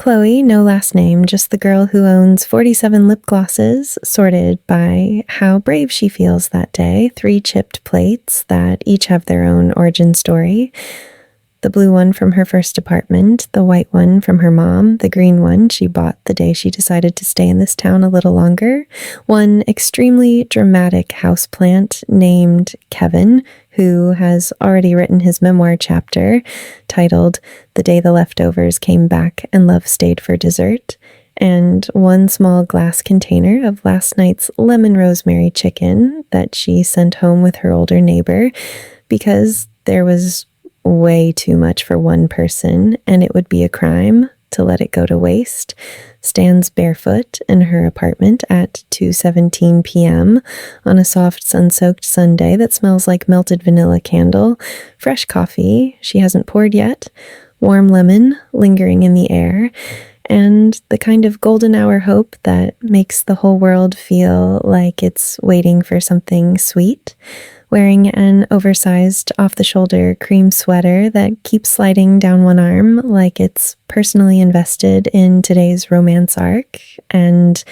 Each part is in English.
Chloe, no last name, just the girl who owns 47 lip glosses, sorted by how brave she feels that day, 3 chipped plates that each have their own origin story. The blue one from her first apartment, the white one from her mom, the green one she bought the day she decided to stay in this town a little longer, one extremely dramatic houseplant named Kevin, who has already written his memoir chapter titled The Day the Leftovers Came Back and Love Stayed for Dessert, and one small glass container of last night's lemon rosemary chicken that she sent home with her older neighbor because there was way too much for one person, and it would be a crime to let it go to waste, stands barefoot in her apartment at 2:17 p.m. on a soft sun-soaked Sunday that smells like melted vanilla candle, fresh coffee she hasn't poured yet, warm lemon lingering in the air, and the kind of golden hour hope that makes the whole world feel like it's waiting for something sweet, wearing an oversized off-the-shoulder cream sweater that keeps sliding down one arm like it's personally invested in today's romance arc, and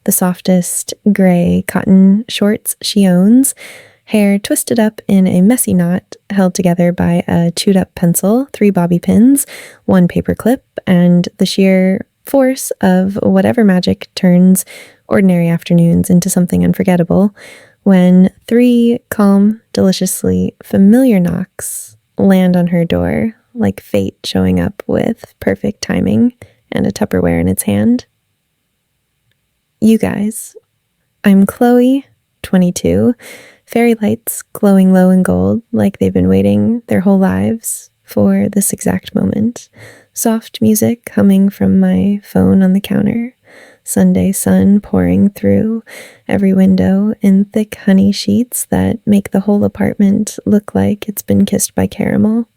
the softest gray cotton shorts she owns, hair twisted up in a messy knot held together by a chewed-up pencil, 3 bobby pins, 1 paper clip, and the sheer force of whatever magic turns ordinary afternoons into something unforgettable, when 3 calm, deliciously familiar knocks land on her door, like fate showing up with perfect timing and a Tupperware in its hand. You guys, I'm Chloe, 22, fairy lights glowing low in gold like they've been waiting their whole lives for this exact moment, soft music humming from my phone on the counter, Sunday sun pouring through every window in thick honey sheets that make the whole apartment look like it's been kissed by caramel.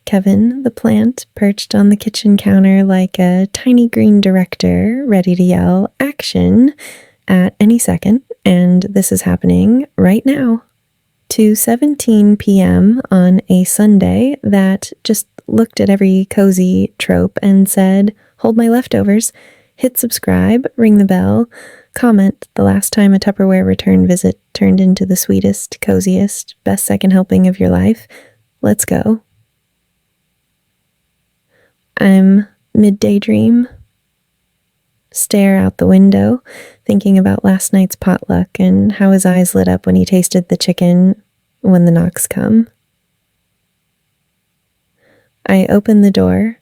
Kevin, the plant, perched on the kitchen counter like a tiny green director, ready to yell, "Action!" at any second, and this is happening right now. 2:17 p.m. on a Sunday that just looked at every cozy trope and said, "Hold my leftovers." Hit subscribe, ring the bell, comment the last time a Tupperware return visit turned into the sweetest, coziest, best second helping of your life. Let's go. I'm mid-daydream. Stare out the window, thinking about last night's potluck and how his eyes lit up when he tasted the chicken when the knocks come. I open the door.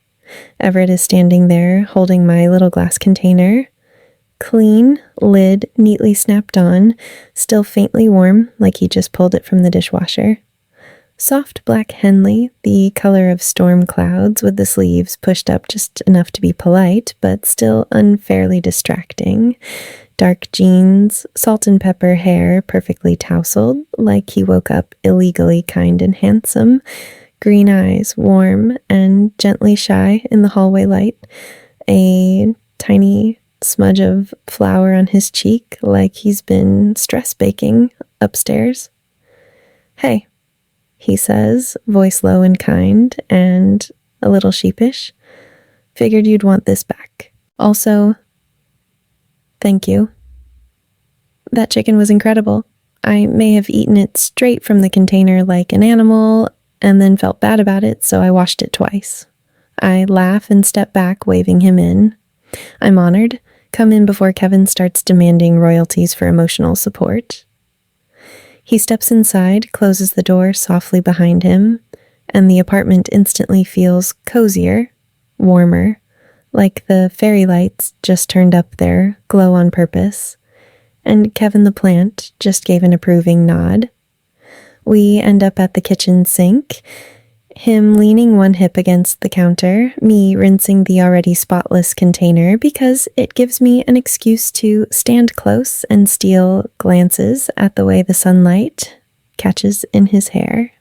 Everett is standing there, holding my little glass container. Clean, lid neatly snapped on, still faintly warm, like he just pulled it from the dishwasher. Soft black Henley, the color of storm clouds, with the sleeves pushed up just enough to be polite, but still unfairly distracting. Dark jeans, salt and pepper hair perfectly tousled, like he woke up illegally kind and handsome. Green eyes, warm and gently shy in the hallway light. A tiny smudge of flour on his cheek, like he's been stress baking upstairs. "Hey," he says, voice low and kind and a little sheepish. "Figured you'd want this back. Also, thank you. That chicken was incredible. I may have eaten it straight from the container like an animal, and then felt bad about it, so I washed it twice." I laugh and step back, waving him in. I'm honored. Come in before Kevin starts demanding royalties for emotional support. He steps inside, closes the door softly behind him, and the apartment instantly feels cozier, warmer, like the fairy lights just turned up their glow on purpose, and Kevin the plant just gave an approving nod. We end up at the kitchen sink, him leaning one hip against the counter, me rinsing the already spotless container because it gives me an excuse to stand close and steal glances at the way the sunlight catches in his hair.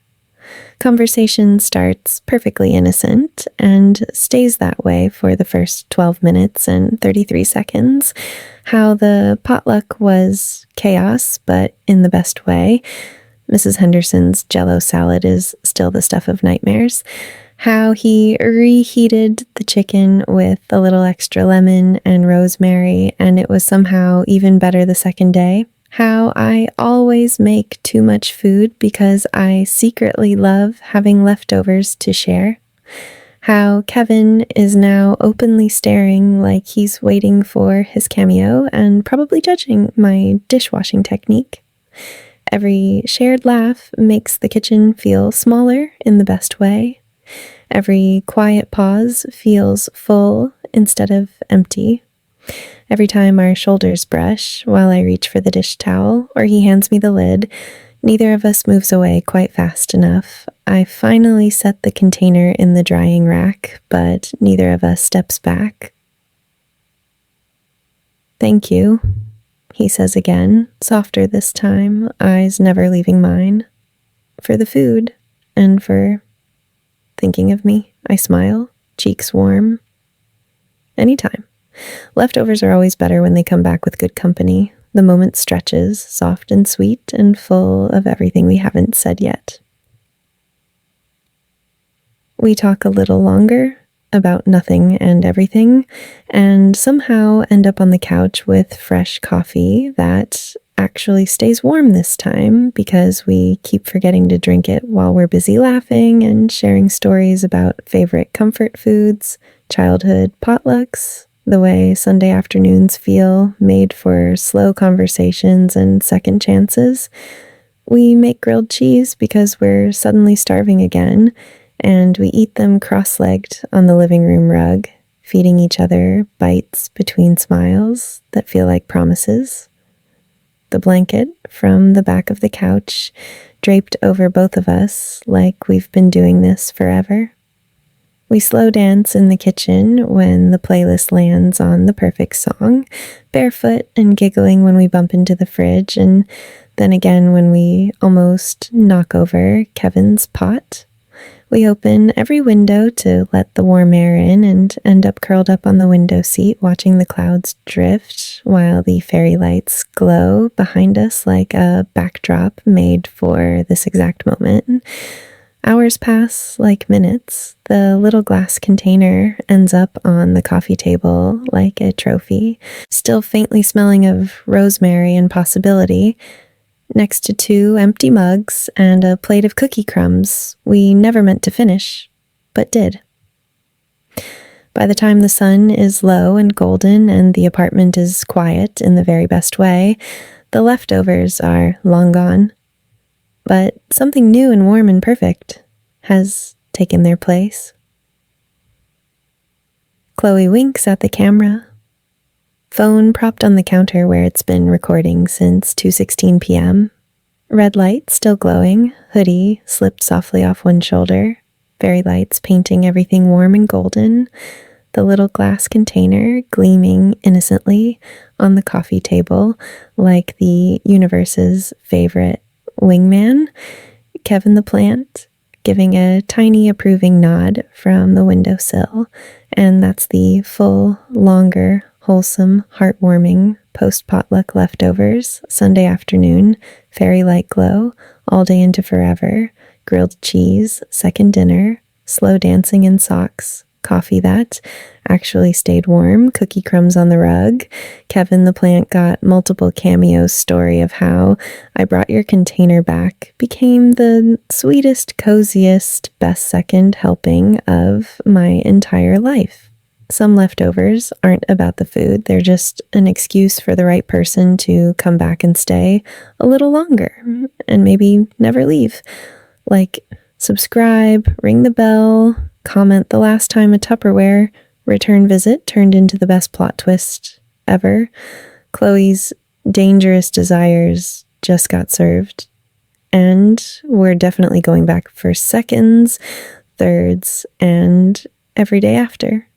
Conversation starts perfectly innocent and stays that way for the first 12 minutes and 33 seconds. How the potluck was chaos, but in the best way. Mrs. Henderson's Jell-O salad is still the stuff of nightmares. how he reheated the chicken with a little extra lemon and rosemary, and it was somehow even better the second day. How I always make too much food because I secretly love having leftovers to share. How Kevin is now openly staring like he's waiting for his cameo and probably judging my dishwashing technique. Every shared laugh makes the kitchen feel smaller in the best way. Every quiet pause feels full instead of empty. Every time our shoulders brush while I reach for the dish towel or he hands me the lid, neither of us moves away quite fast enough. I finally set the container in the drying rack, but neither of us steps back. "Thank you," he says again, softer this time, eyes never leaving mine. "For the food, and for thinking of me." I smile, cheeks warm. "Anytime. Leftovers are always better when they come back with good company. The moment stretches, soft and sweet, and full of everything we haven't said yet." We talk a little longer about nothing and everything, and somehow end up on the couch with fresh coffee that actually stays warm this time because we keep forgetting to drink it while we're busy laughing and sharing stories about favorite comfort foods, childhood potlucks, the way Sunday afternoons feel, made for slow conversations and second chances. We make grilled cheese because we're suddenly starving again, and we eat them cross-legged on the living room rug, feeding each other bites between smiles that feel like promises. The blanket from the back of the couch draped over both of us like we've been doing this forever. We slow dance in the kitchen when the playlist lands on the perfect song, barefoot and giggling when we bump into the fridge, and then again when we almost knock over Kevin's pot. We open every window to let the warm air in and end up curled up on the window seat watching the clouds drift while the fairy lights glow behind us like a backdrop made for this exact moment. Hours pass like minutes. The little glass container ends up on the coffee table like a trophy, still faintly smelling of rosemary and possibility, next to 2 empty mugs and a plate of cookie crumbs we never meant to finish, but did. By the time the sun is low and golden and the apartment is quiet in the very best way, the leftovers are long gone. But something new and warm and perfect has taken their place. Chloe winks at the camera. Phone propped on the counter where it's been recording since 2:16 p.m. Red light still glowing, hoodie slipped softly off one shoulder, fairy lights painting everything warm and golden, the little glass container gleaming innocently on the coffee table like the universe's favorite wingman, Kevin the plant giving a tiny approving nod from the windowsill, and that's the full, longer, wholesome, heartwarming post-potluck leftovers, Sunday afternoon, fairy light glow, all day into forever, grilled cheese, second dinner, slow dancing in socks, coffee that actually stayed warm, cookie crumbs on the rug. Kevin the plant got multiple cameos story of how I brought your container back became the sweetest, coziest, best second helping of my entire life. Some leftovers aren't about the food, they're just an excuse for the right person to come back and stay a little longer and maybe never leave. Like, subscribe, ring the bell, comment the last time a Tupperware return visit turned into the best plot twist ever. Chloe's dangerous desires just got served. And we're definitely going back for seconds, thirds, and every day after.